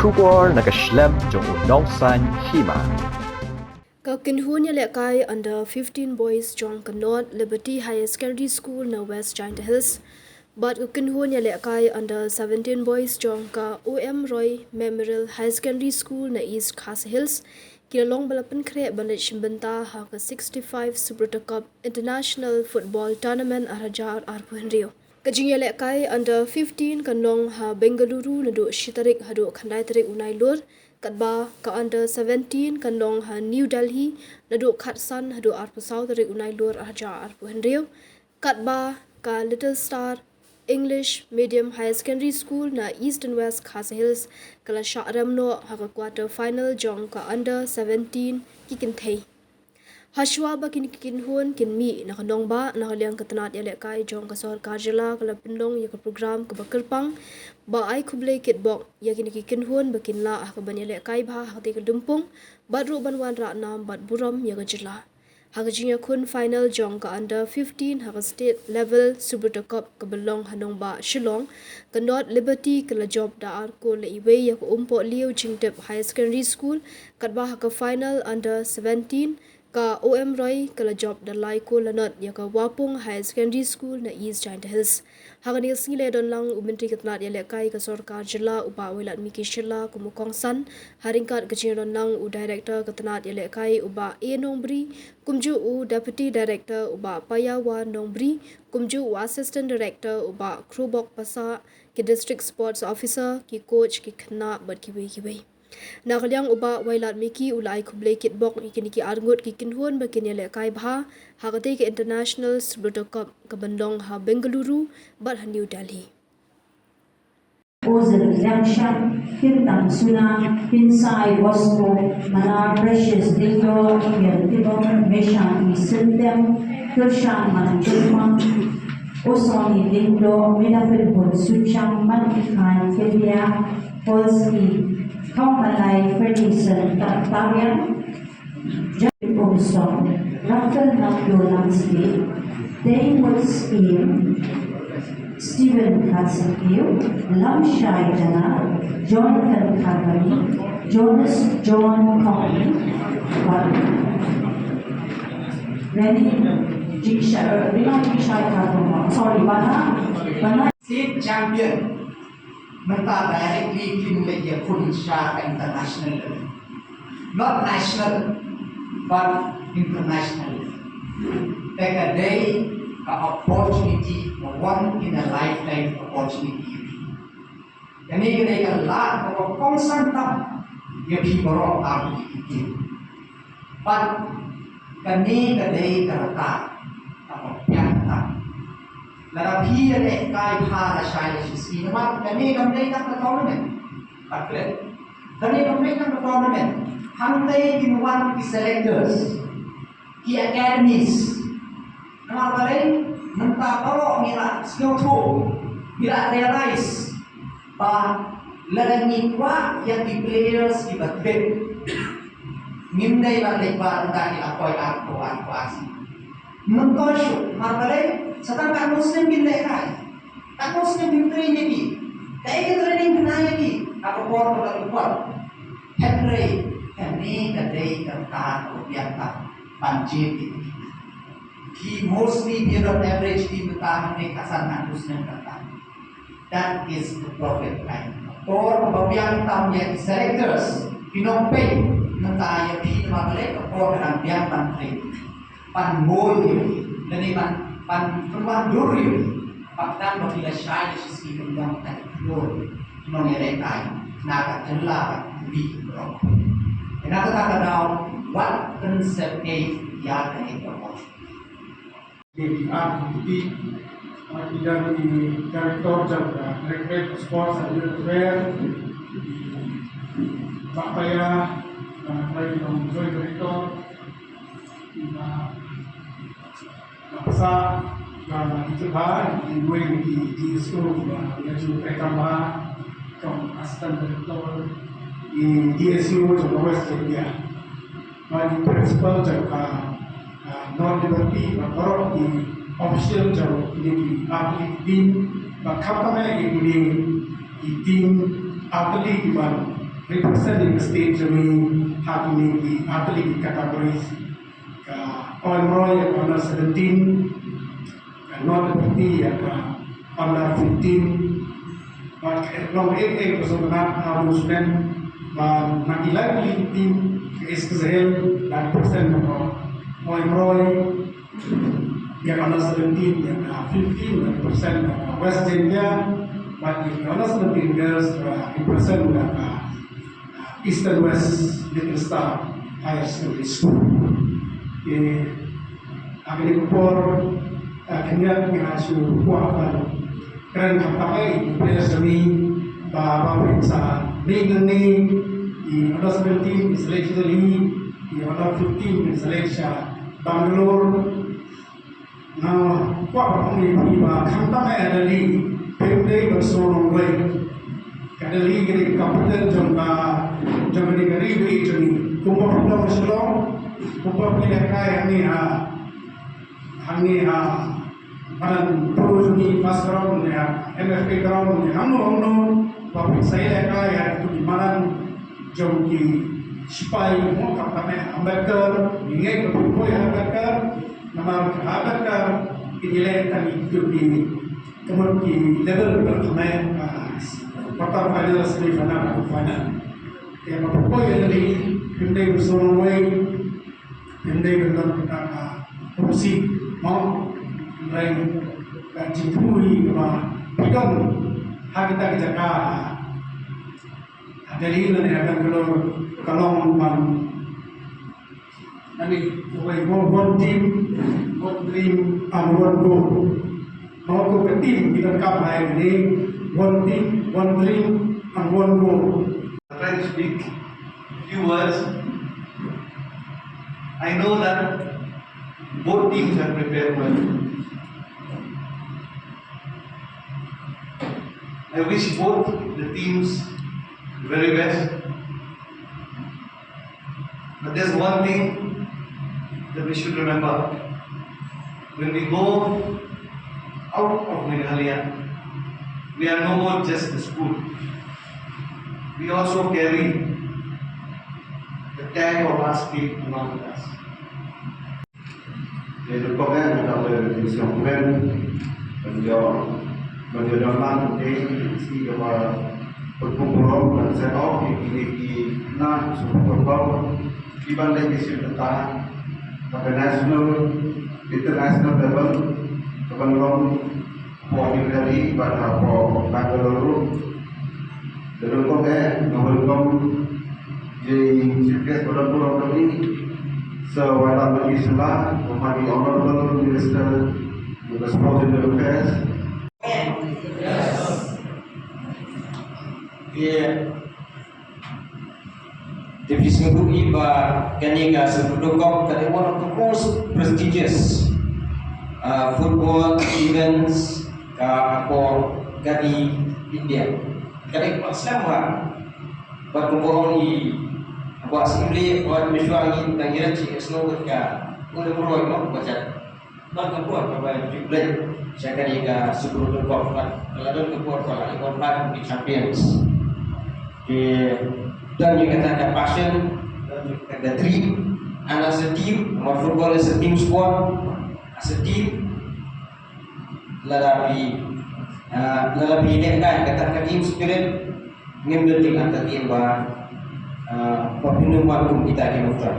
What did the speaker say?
Shubor nakaslem jong unongsan Hima. Kakinhun Ïalehkai under 15 boys jong Tnat Liberty High Secondary School na West Giant Hills. But kakinhun Ïalehkai under 17 boys jong ka Roy Memorial High Secondary School na East Khas Hills. Kilalong balapan kre banit Shim Bynta ha ka 65 Subroto Cup International Football Tournament arajar arpuhin Rio. Kajing Ïalehkai under 15 kanong ha Bengaluru nado shitarik hado khandai tarik unai lur. Katba ka under 17 kanong ha New Delhi nado khatsan hado arpusau tarik unai lur arajar arpuhin Rio. Katba ka Little Star English Medium High Secondary School na East and West Khas Hills kala Sha'ramno ha ka quarter final jong ka under 17 kikinthei. Hashwa ba kinhun kinmi na kanong ba na kaliang Tnat Ïalehkai jong kasor karjala kala pindong ya ka program ka bakerpang ba ay kublay Kitbok ya kinhun ba kinla ha ka ban Ïalehkai ba ha ka dumpong badru banwan ra nam bad buram ya ka jila. Hagajinya kun final jong ka under 15 haga state level Subroto Cup ka belong hanong ba Shillong ka Tnat Liberty ka la job da ar ko la iwe ya ko umpo liu jingtep high secondary school katba haga final under 17 ka Roy ka la job da lai ko la not ya ka Wapung High Secondary School na East Giant Hills. Haga ni singile don lang umintri ka Tnat Ïalehkai ka sorkar jila uba wilat miki shila kumukong san haringkat kajing don lang u director ka Tnat Ïalehkai uba Nombri kumju u deputy director uba Payawa Nombri kumju u assistant director uba Krubok Pasa ki district sports officer ki coach ki khna bat kiwe Nakalyang uba wailat miki ulai kublay Kitbok ikini ki arngut ki kinhun ba Ïalehkai bha hagate ki international Subroto Cup ka bandong ha Bengaluru bat ha New Delhi. Ozer election, Kintang Suna, Pinsai Bosco, Manar Precious Dingo, Kitbok, Meshan Isintem, Kirshan Manajuma, Osoni Dindo, Minapil Bol Suchang, Mankikan, Kelia, Polski, Kamalai, Ferguson, Tarian, Jerry Bobson, Rafael Nakdo Landscape, David Scheme, Stephen Katsukiyo, Lamshai Dana, Jonathan Company, Jonas John Company, Rennie Jishai, sorry, Bana. State champion. Bynta directly accumulate a full share international level. Not national, but international. Take a day, an opportunity, a one in a lifetime opportunity. Yani kita ikan lot of constant time, you people are to but kani kadai terletak, apa yang tak. Lara Ïalehkai pha la shai la shi ma kani kamdai tak tournament pakle kani kamdai tak tournament hamdai in one ki selectors ki academies nama balai nanta karo mira skill to mira realize pa ladani kwa ya ki players ki batbe ngindai balai ba nanta ki akoi akko asi Mengkosyo, marbalay, sa tangka Muslim Ïalehkai, tak Muslim training ni, kaya training kenanya ni, aku por berlakuan, Henry, kami kadai tertahan rupiah panjit ini, he mostly beyond average di bertahan di kasan Muslim tertahan, that is the prophet line. Por pembiang tamnya selectors, pinompe, nentaya pi marbalay, por rambiang pantri. Pan bol yun, dan pan perwan yun, pakdan bagila syai di sisi bendang tadi yun, nong Ïalehkai, naga jela bi bro. Naga tak tahu what concept Ïalehkai berbuat. Di aktiviti tidak di direktur jaga direktur sports dan welfare Pak Paya lagi dong joy direktur Paksa dan dicebah di school yaitu pertama trong asisten direktur di DSU jaga West India, di principal jaga North Liberty, baru di official jaga di atlet team, kapten di tim atlet di mana representing the state kami hakimi di atlet categories on Roy under 17, not 50 under 15. Long 8 personal harus dan lagi tim Israel dan persen on Roy yang under 17 yang 15 persen West India, but the under 17 girls represent East and West Little Star Higher Secondary School. Akan dikupur kenyat dengan suhu kuapan keren kapai players kami bahwa sa league ni di under 17 di selection di under 15 di selection Bangalore. Nah, kuapan kami bahwa kampai ada league pemde bersorong way. Kada league ni kapitan jomba ni garibu itu ni kumpul pulau Selong. Kumpul Ïalehkai hani paran terus ni pas ground ya MFP ground ni hamno papin saya Ïalehkai itu di mana jom ki sipai mo kapatnya Ambedkar ingat kumpul Ambedkar nama Ambedkar Ïalehkai itu di kemudian level pertama quarter final semifinal final yang kumpul dari Bynta bersorong way Bynta dengan kursi mau lain jipuri kema bidon hakita kita dari ini akan kalau nanti one team one dream and one goal mau ke tim kita kap hari ini one team one dream and one goal. Try to speak few words. I know that both teams have prepared well. I wish both the teams the very best. But there's one thing that we should remember. When we go out of Meghalaya, we are no more just the school. We also carry the tag of our state along with us. Et le problème dans la division nouvelle, normalement, ici, le concours, le setup, qui n'a pas qui va les sur le temps, national, international level, kebanyakan Ïalehkai pada Bangalore, dalam konteks mengenai sukses pada pulau kami. So, while I'm in Islam, my Honorable Minister of the Sports and Affairs. Yes. Yeah. Deputy Singapore Iba Kaniga Subroto is one of the most prestigious football events for Gadi India. Kali Islam buat kumpulan ini buat sendiri buat mesyuarat tangiran cik seluruh ka oleh meroi mak baca nak buat apa juga saya kan juga Subroto kalau ada kebuat kalau ikut part di champions dan juga ada passion dan juga ada dream and as a team football is a team sport as a team lalapi Ïalehkai kata team spirit ngambil dengan tim bah pertemuan kita di Mekah.